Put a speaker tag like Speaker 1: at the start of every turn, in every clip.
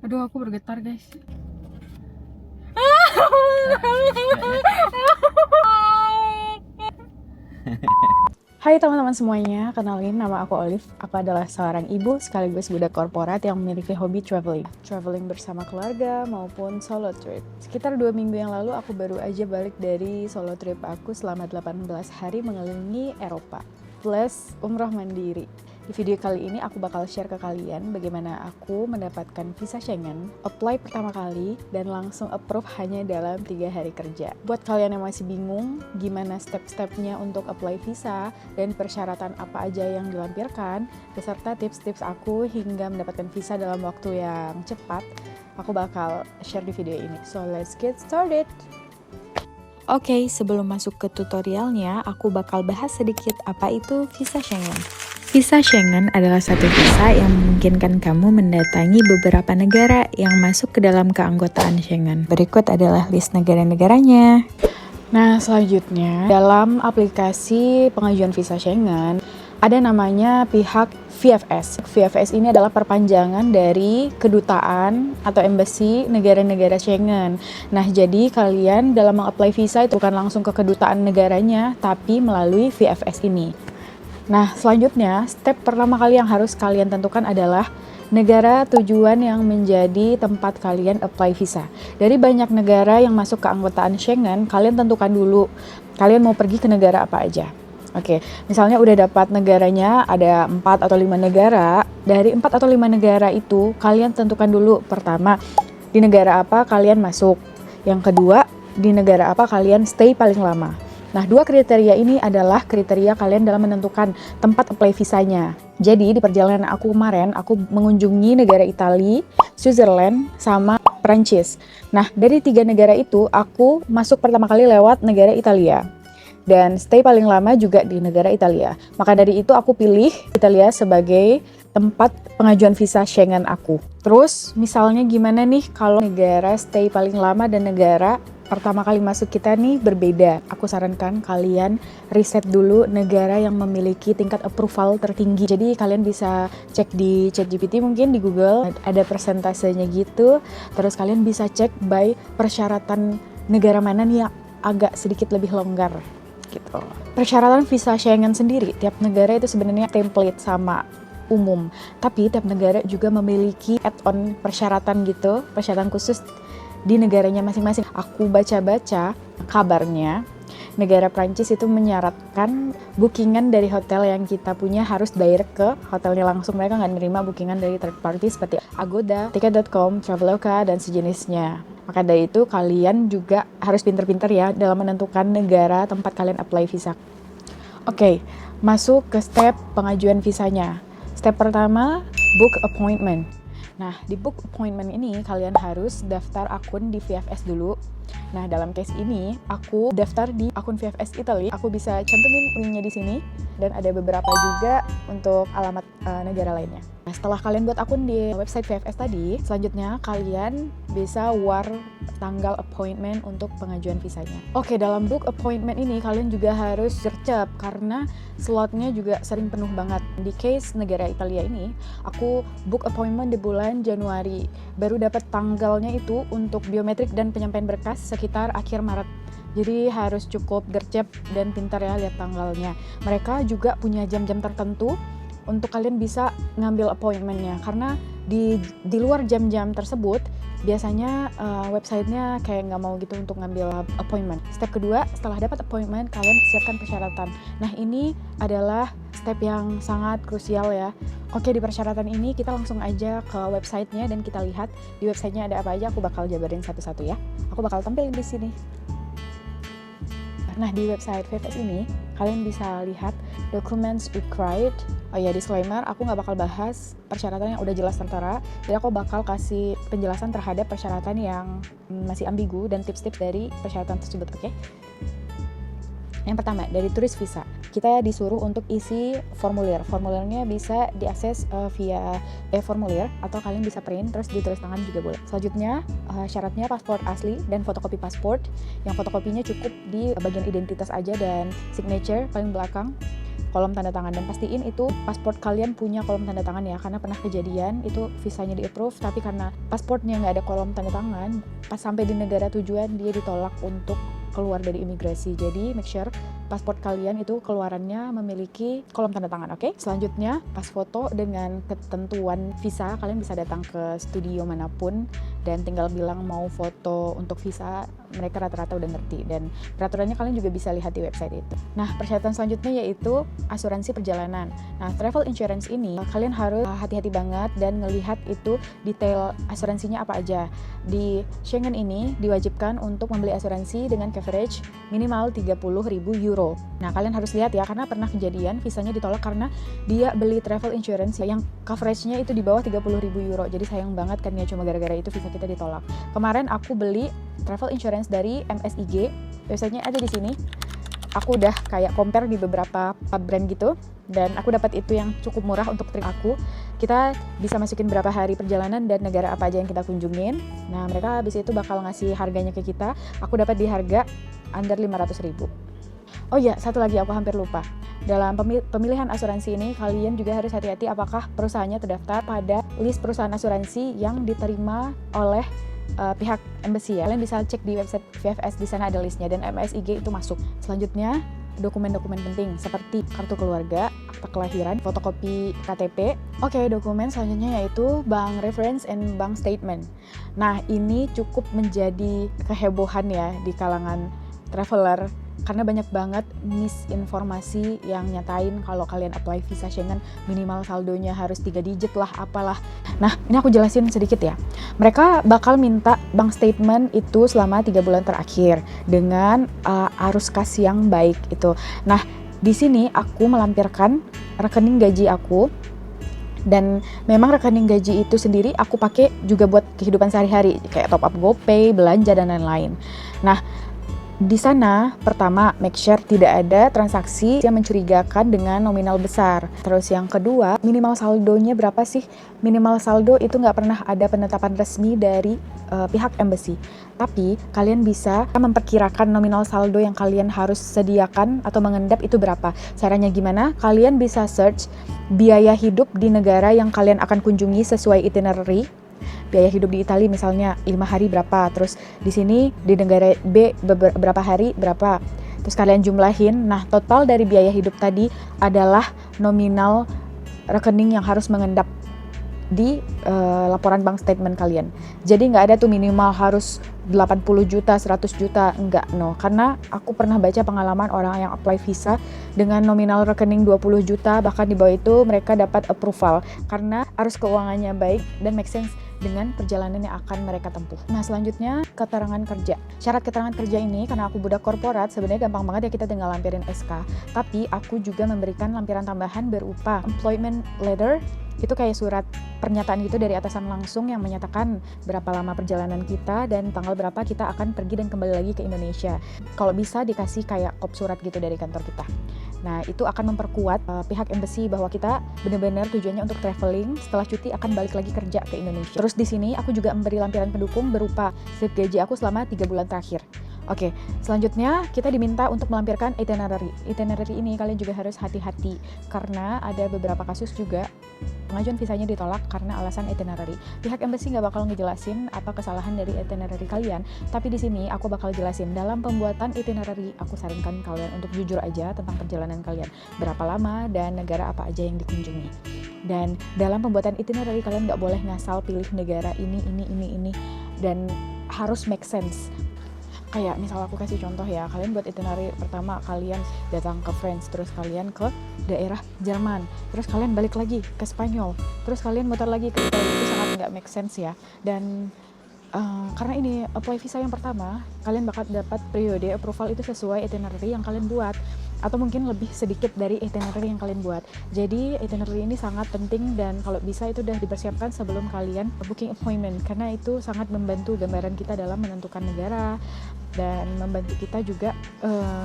Speaker 1: Aduh, aku bergetar, guys. Hai teman-teman semuanya, kenalin nama aku Olive. Aku adalah seorang ibu sekaligus budak korporat yang memiliki hobi traveling. Traveling bersama keluarga maupun solo trip. Sekitar 2 minggu yang lalu aku baru aja balik dari solo trip aku selama 18 hari mengelilingi Eropa. Plus umroh mandiri. Di video kali ini aku bakal share ke kalian bagaimana aku mendapatkan visa Schengen, apply pertama kali, dan langsung approve hanya dalam 3 hari kerja. Buat kalian yang masih bingung gimana step-stepnya untuk apply visa dan persyaratan apa aja yang dilampirkan, beserta tips-tips aku hingga mendapatkan visa dalam waktu yang cepat, aku bakal share di video ini. So let's get started! Oke, sebelum masuk ke tutorialnya, aku bakal bahas sedikit apa itu visa Schengen. Visa Schengen adalah satu visa yang memungkinkan kamu mendatangi beberapa negara yang masuk ke dalam keanggotaan Schengen. Berikut adalah list negara-negaranya. Nah, selanjutnya dalam aplikasi pengajuan visa Schengen ada namanya pihak VFS. VFS ini adalah perpanjangan dari kedutaan atau embassy negara-negara Schengen. Nah, jadi kalian dalam mengapply visa itu bukan langsung ke kedutaan negaranya, tapi melalui VFS ini. Nah, selanjutnya, step pertama kali yang harus kalian tentukan adalah negara tujuan yang menjadi tempat kalian apply visa. Dari banyak negara yang masuk ke keanggotaan Schengen, kalian tentukan dulu kalian mau pergi ke negara apa aja. Oke, misalnya udah dapat negaranya ada 4 atau 5 negara. Dari 4 atau 5 negara itu, kalian tentukan dulu pertama, di negara apa kalian masuk. Yang kedua, di negara apa kalian stay paling lama. Nah, 2 kriteria ini adalah kriteria kalian dalam menentukan tempat apply visanya. Jadi, di perjalanan aku kemarin, aku mengunjungi negara Italia, Switzerland, sama Prancis. Nah, dari 3 negara itu, aku masuk pertama kali lewat negara Italia. Dan stay paling lama juga di negara Italia. Maka dari itu, aku pilih Italia sebagai tempat pengajuan visa Schengen aku. Terus, misalnya gimana nih kalau negara stay paling lama dan negara pertama kali masuk kita nih berbeda. Aku sarankan kalian riset dulu negara yang memiliki tingkat approval tertinggi. Jadi kalian bisa cek di ChatGPT, mungkin di Google ada persentasenya gitu. Terus kalian bisa cek by persyaratan negara mana nih yang agak sedikit lebih longgar gitu. Persyaratan visa Schengen sendiri tiap negara itu sebenarnya template sama umum. Tapi tiap negara juga memiliki add-on persyaratan gitu, persyaratan khusus di negaranya masing-masing. Aku baca-baca kabarnya, negara Prancis itu menyarankan bookingan dari hotel yang kita punya harus direct ke hotelnya langsung. Mereka nggak menerima bookingan dari third party seperti Agoda, Tiket.com, Traveloka, dan sejenisnya. Maka dari itu kalian juga harus pinter-pinter ya dalam menentukan negara tempat kalian apply visa. Oke, masuk ke step pengajuan visanya. Step pertama, book appointment. Nah, di book appointment ini kalian harus daftar akun di VFS dulu. Nah, dalam case ini aku daftar di akun VFS Italy. Aku bisa cantumin linknya di sini dan ada beberapa juga untuk alamat negara lainnya. Nah, setelah kalian buat akun di website VFS tadi, selanjutnya kalian bisa war tanggal appointment untuk pengajuan visanya. Oke, dalam book appointment ini kalian juga harus gercep karena slotnya juga sering penuh banget. Di case negara Italia ini, aku book appointment di bulan Januari. Baru dapat tanggalnya itu untuk biometrik dan penyampaian berkas sekitar akhir Maret. Jadi harus cukup gercep dan pintar ya lihat tanggalnya. Mereka juga punya jam-jam tertentu untuk kalian bisa ngambil appointmentnya, karena di luar jam-jam tersebut biasanya websitenya kayak nggak mau gitu untuk ngambil appointment. Step kedua, setelah dapat appointment kalian siapkan persyaratan. Nah, ini adalah step yang sangat krusial ya. Oke, di persyaratan ini kita langsung aja ke websitenya dan kita lihat di websitenya ada apa aja. Aku bakal jabarin satu-satu ya. Aku bakal tampilin di sini. Nah, di website VFS ini, kalian bisa lihat documents required. Oh ya, disclaimer, aku nggak bakal bahas persyaratan yang udah jelas tertera. Jadi aku bakal kasih penjelasan terhadap persyaratan yang masih ambigu dan tips-tips dari persyaratan tersebut, oke? Yang pertama, dari turis visa. Kita disuruh untuk isi formulir. Formulirnya bisa diakses via e-formulir atau kalian bisa print terus ditulis tangan juga boleh. Selanjutnya, syaratnya paspor asli dan fotokopi paspor. Yang fotokopinya cukup di bagian identitas aja dan signature paling belakang. kolom tanda tangan, dan pastiin itu paspor kalian punya kolom tanda tangan ya, karena pernah kejadian itu visanya di approve tapi karena pasportnya nggak ada kolom tanda tangan, pas sampai di negara tujuan dia ditolak untuk keluar dari imigrasi. Jadi make sure paspor kalian itu keluarannya memiliki kolom tanda tangan. Oke? Selanjutnya pas foto dengan ketentuan visa, kalian bisa datang ke studio manapun dan tinggal bilang mau foto untuk visa, mereka rata-rata udah ngerti, dan peraturannya kalian juga bisa lihat di website itu. Nah, persyaratan selanjutnya yaitu asuransi perjalanan. Nah, travel insurance ini kalian harus hati-hati banget dan ngelihat itu detail asuransinya apa aja. Di Schengen ini diwajibkan untuk membeli asuransi dengan coverage minimal 30.000 euro. Nah, kalian harus lihat ya, karena pernah kejadian visanya ditolak karena dia beli travel insurance yang coveragenya itu di bawah 30.000 euro. Jadi sayang banget kan ya, cuma gara-gara itu visa kita ditolak. Kemarin aku beli travel insurance dari MSIG, websitenya ada di sini. Aku udah kayak compare di beberapa brand gitu, dan aku dapat itu yang cukup murah untuk trip aku. Kita bisa masukin berapa hari perjalanan dan negara apa aja yang kita kunjungin. Nah, mereka habis itu bakal ngasih harganya ke kita. Aku dapat di harga under 500.000. Oh ya, satu lagi aku hampir lupa. Dalam pemilihan asuransi ini, kalian juga harus hati-hati apakah perusahaannya terdaftar pada list perusahaan asuransi yang diterima oleh pihak embassy ya. Kalian bisa cek di website VFS, di sana ada listnya, dan MSIG itu masuk. Selanjutnya, dokumen-dokumen penting seperti kartu keluarga, akta kelahiran, fotokopi KTP. Oke, dokumen selanjutnya yaitu bank reference and bank statement. Nah, ini cukup menjadi kehebohan ya di kalangan traveler, karena banyak banget misinformasi yang nyatain kalau kalian apply visa Schengen minimal saldonya harus 3 digit lah apalah. Nah, ini aku jelasin sedikit ya. Mereka bakal minta bank statement itu selama 3 bulan terakhir dengan arus kas yang baik itu. Nah, di sini aku melampirkan rekening gaji aku, dan memang rekening gaji itu sendiri aku pakai juga buat kehidupan sehari-hari kayak top up GoPay, belanja dan lain-lain. Nah, di sana pertama make sure tidak ada transaksi yang mencurigakan dengan nominal besar. Terus yang kedua, minimal saldonya berapa sih? Minimal saldo itu nggak pernah ada penetapan resmi dari pihak embassy. Tapi kalian bisa memperkirakan nominal saldo yang kalian harus sediakan atau mengendap itu berapa. Caranya gimana? Kalian bisa search biaya hidup di negara yang kalian akan kunjungi sesuai itinerary. Biaya hidup di Italia misalnya 5 hari berapa, terus di sini di negara B berapa hari berapa, terus kalian jumlahin. Nah, total dari biaya hidup tadi adalah nominal rekening yang harus mengendap di laporan bank statement kalian. Jadi nggak ada tuh minimal harus 80 juta, 100 juta, enggak, no. Karena aku pernah baca pengalaman orang yang apply visa dengan nominal rekening 20 juta, bahkan di bawah itu mereka dapat approval karena arus keuangannya baik dan make sense dengan perjalanan yang akan mereka tempuh. Nah, selanjutnya keterangan kerja. Syarat keterangan kerja ini, karena aku budak korporat, sebenarnya gampang banget ya, kita tinggal lampirin SK. Tapi aku juga memberikan lampiran tambahan berupa employment letter. Itu kayak surat pernyataan gitu dari atasan langsung yang menyatakan berapa lama perjalanan kita dan tanggal berapa kita akan pergi dan kembali lagi ke Indonesia. Kalau bisa dikasih kayak kop surat gitu dari kantor kita. Nah, itu akan memperkuat pihak embassy bahwa kita benar-benar tujuannya untuk traveling, setelah cuti akan balik lagi kerja ke Indonesia. Terus di sini aku juga memberi lampiran pendukung berupa slip gaji aku selama 3 bulan terakhir. Oke, selanjutnya kita diminta untuk melampirkan itinerary. Itinerary ini kalian juga harus hati-hati karena ada beberapa kasus juga pengajuan visanya ditolak karena alasan itinerary. Pihak embassy nggak bakal ngejelasin apa kesalahan dari itinerary kalian, tapi di sini aku bakal jelasin dalam pembuatan itinerary. Aku sarankan kalian untuk jujur aja tentang perjalanan kalian, berapa lama dan negara apa aja yang dikunjungi. Dan dalam pembuatan itinerary kalian nggak boleh ngasal pilih negara ini, dan harus make sense. Kayak misal aku kasih contoh ya, kalian buat itinerary pertama kalian datang ke France, terus kalian ke daerah Jerman, terus kalian balik lagi ke Spanyol, terus kalian muter lagi ke Italia, itu sangat nggak make sense ya. Dan karena ini apply visa yang pertama, kalian bakal dapat periode approval itu sesuai itinerary yang kalian buat, atau mungkin lebih sedikit dari itinerary yang kalian buat. Jadi itinerary ini sangat penting, dan kalau bisa itu udah dipersiapkan sebelum kalian booking appointment, karena itu sangat membantu gambaran kita dalam menentukan negara dan membantu kita juga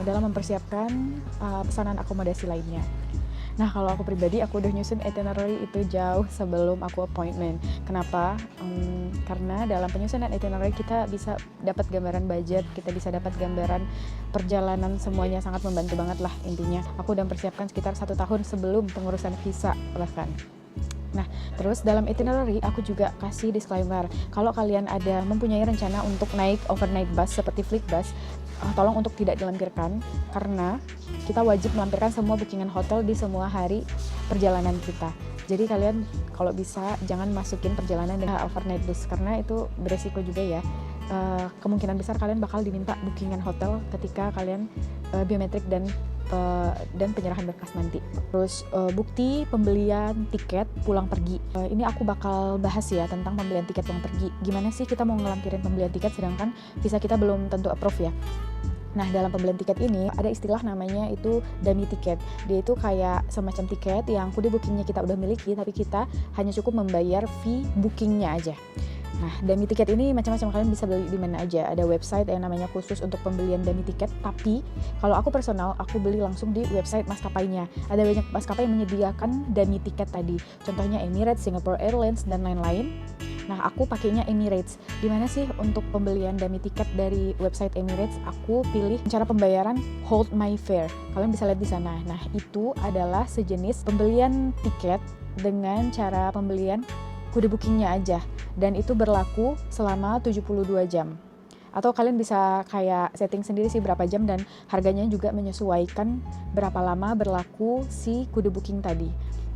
Speaker 1: dalam mempersiapkan pesanan akomodasi lainnya. Nah, kalau aku pribadi, aku udah nyusun itinerary itu jauh sebelum aku appointment. Kenapa? karena dalam penyusunan itinerary kita bisa dapat gambaran budget, kita bisa dapat gambaran perjalanan, semuanya sangat membantu banget lah intinya. Aku udah mempersiapkan sekitar 1 tahun sebelum pengurusan visa bahkan. Nah, terus dalam itinerary aku juga kasih disclaimer, kalau kalian ada mempunyai rencana untuk naik overnight bus seperti FlixBus, tolong untuk tidak dilampirkan, karena kita wajib melampirkan semua bookingan hotel di semua hari perjalanan kita. Jadi kalian kalau bisa jangan masukin perjalanan dengan overnight bus, karena itu beresiko juga ya. Kemungkinan besar kalian bakal diminta bookingan hotel ketika kalian biometrik dan penyerahan berkas nanti. Terus bukti pembelian tiket pulang pergi. Ini aku bakal bahas ya tentang pembelian tiket pulang pergi. Gimana sih kita mau ngelampirin pembelian tiket sedangkan visa kita belum tentu approve ya. Nah, dalam pembelian tiket ini ada istilah namanya itu dummy tiket. Dia itu kayak semacam tiket yang kode bookingnya kita udah miliki, tapi kita hanya cukup membayar fee bookingnya aja. Nah, dummy tiket ini macam-macam, kalian bisa beli di mana aja. Ada website yang namanya khusus untuk pembelian dummy tiket, tapi kalau aku personal, aku beli langsung di website maskapainya. Ada banyak maskapai yang menyediakan dummy tiket tadi. Contohnya Emirates, Singapore Airlines, dan lain-lain. Nah, aku pakainya Emirates. Gimana sih untuk pembelian dummy tiket dari website Emirates? Aku pilih cara pembayaran Hold My Fare. Kalian bisa lihat di sana. Nah, itu adalah sejenis pembelian tiket dengan cara pembelian kode bookingnya aja. Dan itu berlaku selama 72 jam. Atau kalian bisa kayak setting sendiri sih berapa jam, dan harganya juga menyesuaikan berapa lama berlaku si kode booking tadi.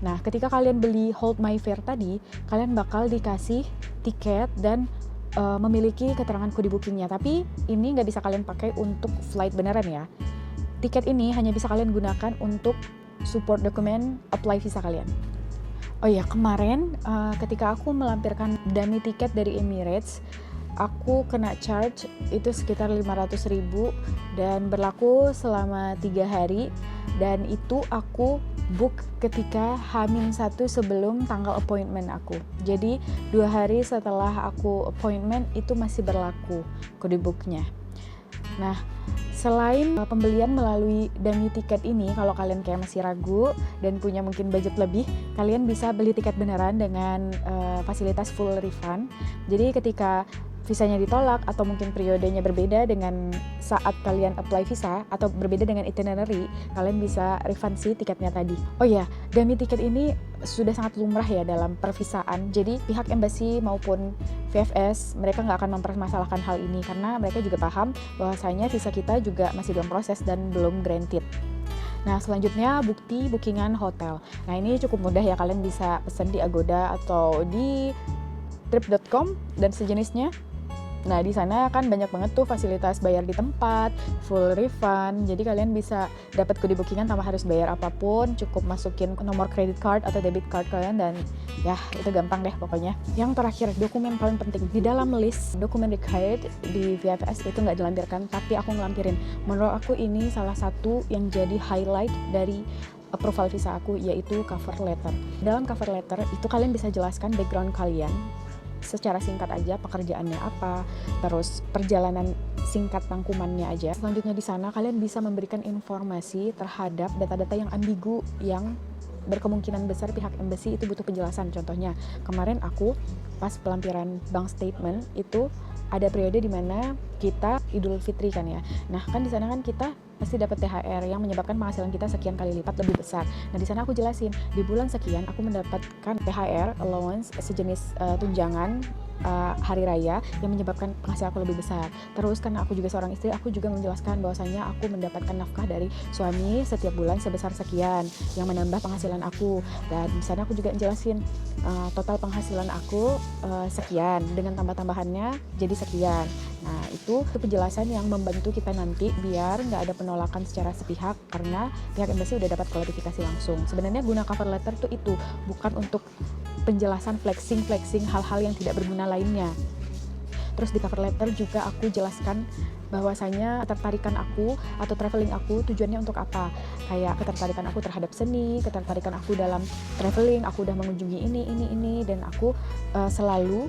Speaker 1: Nah, ketika kalian beli Hold My Fare tadi, kalian bakal dikasih tiket dan memiliki keterangan kode bookingnya. Tapi ini nggak bisa kalian pakai untuk flight beneran ya. Tiket ini hanya bisa kalian gunakan untuk support dokumen apply visa kalian. Oh iya, kemarin ketika aku melampirkan dummy tiket dari Emirates, aku kena charge itu sekitar 500.000 dan berlaku selama 3 hari, dan itu aku book ketika H-1 sebelum tanggal appointment aku. Jadi 2 hari setelah aku appointment itu masih berlaku kode booknya. Nah, selain pembelian melalui dummy tiket ini, kalau kalian kayak masih ragu dan punya mungkin budget lebih, kalian bisa beli tiket beneran dengan fasilitas full refund. Jadi ketika visanya ditolak atau mungkin periodenya berbeda dengan saat kalian apply visa atau berbeda dengan itinerary, kalian bisa refund si tiketnya tadi. Oh ya, dummy tiket ini sudah sangat lumrah ya dalam pervisaan. Jadi pihak embassy maupun VFS mereka nggak akan mempermasalahkan hal ini karena mereka juga paham bahwasanya visa kita juga masih dalam proses dan belum granted. Nah, selanjutnya bukti bookingan hotel. Nah, ini cukup mudah ya, kalian bisa pesan di Agoda atau di trip.com dan sejenisnya. Nah, di sana kan banyak banget tuh fasilitas bayar di tempat, full refund. Jadi kalian bisa dapat kode bookingan tanpa harus bayar apapun, cukup masukin nomor credit card atau debit card kalian dan ya itu gampang deh pokoknya. Yang terakhir, dokumen paling penting. Di dalam list dokumen required di VFS itu nggak dilampirkan, tapi aku ngelampirin. Menurut aku ini salah satu yang jadi highlight dari approval visa aku, yaitu cover letter. Dalam cover letter itu kalian bisa jelaskan background kalian secara singkat aja, pekerjaannya apa, terus perjalanan singkat rangkumannya aja. Selanjutnya di sana kalian bisa memberikan informasi terhadap data-data yang ambigu yang berkemungkinan besar pihak embassy itu butuh penjelasan. Contohnya, kemarin aku pas pelampiran bank statement itu ada periode di mana kita Idul Fitri kan ya. Nah, kan di sana kan kita pasti dapat THR yang menyebabkan penghasilan kita sekian kali lipat lebih besar. Nah, di sana aku jelasin, di bulan sekian aku mendapatkan THR allowance sejenis tunjangan hari raya yang menyebabkan penghasilan aku lebih besar. Terus karena aku juga seorang istri, aku juga menjelaskan bahwasanya aku mendapatkan nafkah dari suami setiap bulan sebesar sekian yang menambah penghasilan aku. Dan di sana aku juga jelasin total penghasilan aku sekian dengan tambah-tambahannya jadi sekian. Nah, itu penjelasan yang membantu kita nanti biar nggak ada penolakan secara sepihak karena pihak embassy udah dapat klarifikasi langsung. Sebenarnya guna cover letter tuh itu bukan untuk penjelasan flexing hal-hal yang tidak berguna lainnya. Terus di cover letter juga aku jelaskan bahwasanya ketertarikan aku atau traveling aku tujuannya untuk apa. Kayak ketertarikan aku terhadap seni, ketertarikan aku dalam traveling, aku udah mengunjungi ini dan aku selalu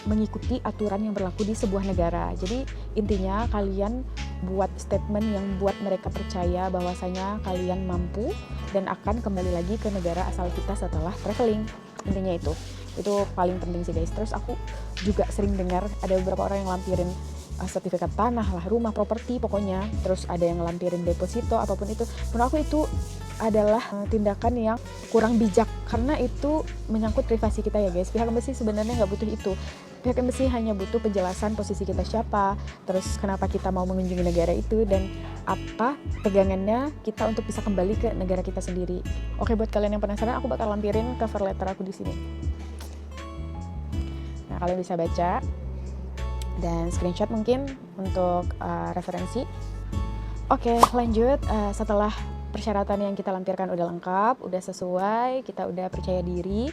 Speaker 1: mengikuti aturan yang berlaku di sebuah negara. Jadi intinya kalian buat statement yang buat mereka percaya bahwasanya kalian mampu dan akan kembali lagi ke negara asal kita setelah traveling. Intinya itu. Itu paling penting sih guys. Terus aku juga sering dengar ada beberapa orang yang lampirin sertifikat tanah lah, rumah, properti pokoknya. Terus ada yang lampirin deposito, apapun itu. Menurut aku itu adalah tindakan yang kurang bijak, karena itu menyangkut privasi kita ya guys. Pihak embassy sebenarnya nggak butuh itu. Pihak embassy hanya butuh penjelasan posisi kita siapa, terus kenapa kita mau mengunjungi negara itu, dan apa pegangannya kita untuk bisa kembali ke negara kita sendiri. Oke, buat kalian yang penasaran, aku bakal lampirin cover letter aku di sini. Nah, kalian bisa baca dan screenshot mungkin untuk referensi. Oke, lanjut. Setelah persyaratan yang kita lampirkan udah lengkap, udah sesuai, kita udah percaya diri.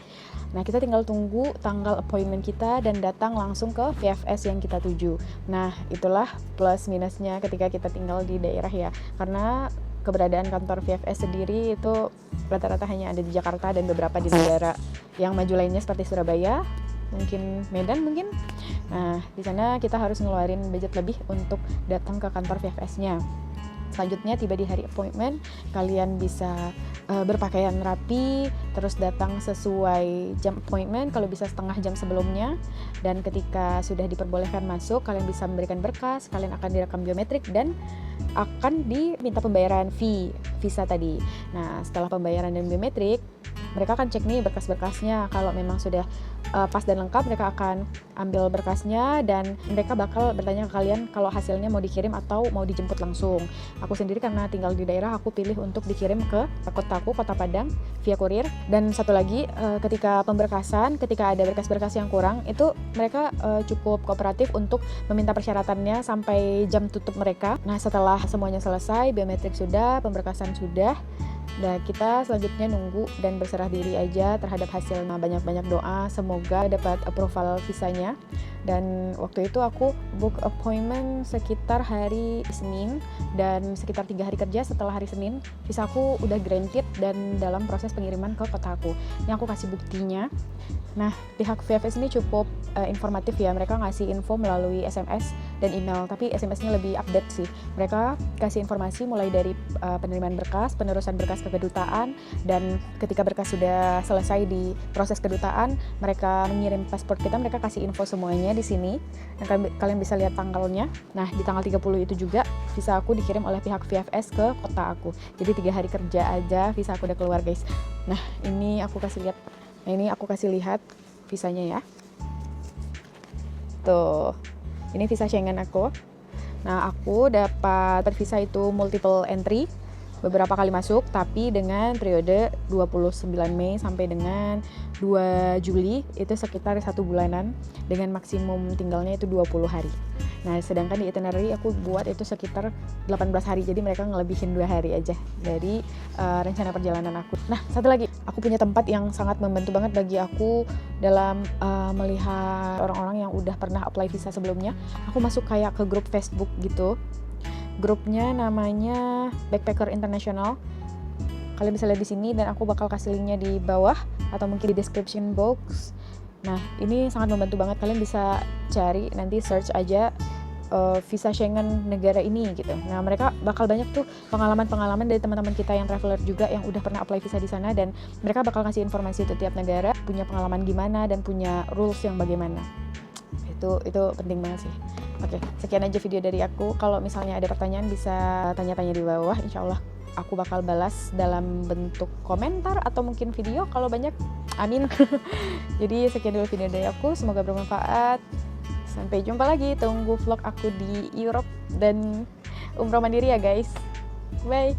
Speaker 1: Nah, kita tinggal tunggu tanggal appointment kita dan datang langsung ke VFS yang kita tuju. Nah, itulah plus minusnya ketika kita tinggal di daerah ya. Karena keberadaan kantor VFS sendiri itu rata-rata hanya ada di Jakarta dan beberapa di negara yang maju lainnya seperti Surabaya, mungkin Medan mungkin. Nah, di sana kita harus ngeluarin budget lebih untuk datang ke kantor VFS-nya. Selanjutnya tiba di hari appointment, kalian bisa berpakaian rapi, terus datang sesuai jam appointment, kalau bisa setengah jam sebelumnya. Dan ketika sudah diperbolehkan masuk, kalian bisa memberikan berkas, kalian akan direkam biometrik dan akan diminta pembayaran visa tadi. Nah, setelah pembayaran dan biometrik, mereka akan cek nih berkas-berkasnya. Kalau memang sudah pas dan lengkap, mereka akan ambil berkasnya dan mereka bakal bertanya ke kalian kalau hasilnya mau dikirim atau mau dijemput langsung. Aku sendiri karena tinggal di daerah, aku pilih untuk dikirim ke kotaku, Kota Padang, via kurir. Dan satu lagi, ketika pemberkasan, ketika ada berkas-berkas yang kurang, itu mereka cukup kooperatif untuk meminta persyaratannya sampai jam tutup mereka. Nah, setelah semuanya selesai, biometrik sudah, pemberkasan sudah, nah kita selanjutnya nunggu dan berserah diri aja terhadap hasilnya. Banyak-banyak doa semoga dapat approval visanya. Dan waktu itu aku book appointment sekitar hari Senin, dan sekitar 3 hari kerja setelah hari Senin visa aku udah granted dan dalam proses pengiriman ke kota aku. Ini aku kasih buktinya. Nah, pihak VFS ini cukup informatif ya. Mereka ngasih info melalui SMS dan email, tapi SMS-nya lebih update sih. Mereka kasih informasi mulai dari penerimaan berkas, penerusan berkas ke kedutaan, dan ketika berkas sudah selesai di proses kedutaan, mereka mengirim paspor kita, mereka kasih info semuanya di sini. Dan kalian bisa lihat tanggalnya. Nah, di tanggal 30 itu juga visa aku dikirim oleh pihak VFS ke kota aku. Jadi 3 hari kerja aja visa aku udah keluar guys. Nah, ini aku kasih lihat. Nah, ini aku kasih lihat visanya ya. Tuh, ini visa Schengen aku. Nah, aku dapat visa itu multiple entry, beberapa kali masuk, tapi dengan periode 29 Mei sampai dengan 2 Juli, itu sekitar 1 bulanan, dengan maksimum tinggalnya itu 20 hari. Nah, sedangkan di itinerary aku buat itu sekitar 18 hari, jadi mereka ngelebihin 2 hari aja dari rencana perjalanan aku. Nah, satu lagi, aku punya tempat yang sangat membantu banget bagi aku dalam melihat orang-orang yang udah pernah apply visa sebelumnya. Aku masuk kayak ke grup Facebook gitu. Grupnya namanya Backpacker International. Kalian bisa lihat di sini dan aku bakal kasih linknya di bawah atau mungkin di description box. Nah, ini sangat membantu banget. Kalian bisa cari, nanti search aja visa Schengen negara ini gitu. Nah, mereka bakal banyak tuh pengalaman-pengalaman dari teman-teman kita yang traveler juga yang udah pernah apply visa di sana, dan mereka bakal kasih informasi untuk tiap negara, punya pengalaman gimana dan punya rules yang bagaimana. Itu penting banget sih. Oke, sekian aja video dari aku. Kalau misalnya ada pertanyaan bisa tanya-tanya di bawah. Insya Allah aku bakal balas dalam bentuk komentar atau mungkin video kalau banyak. Amin. Jadi sekian dulu video dari aku. Semoga bermanfaat. Sampai jumpa lagi. Tunggu vlog aku di Europe dan umroh mandiri ya guys. Bye.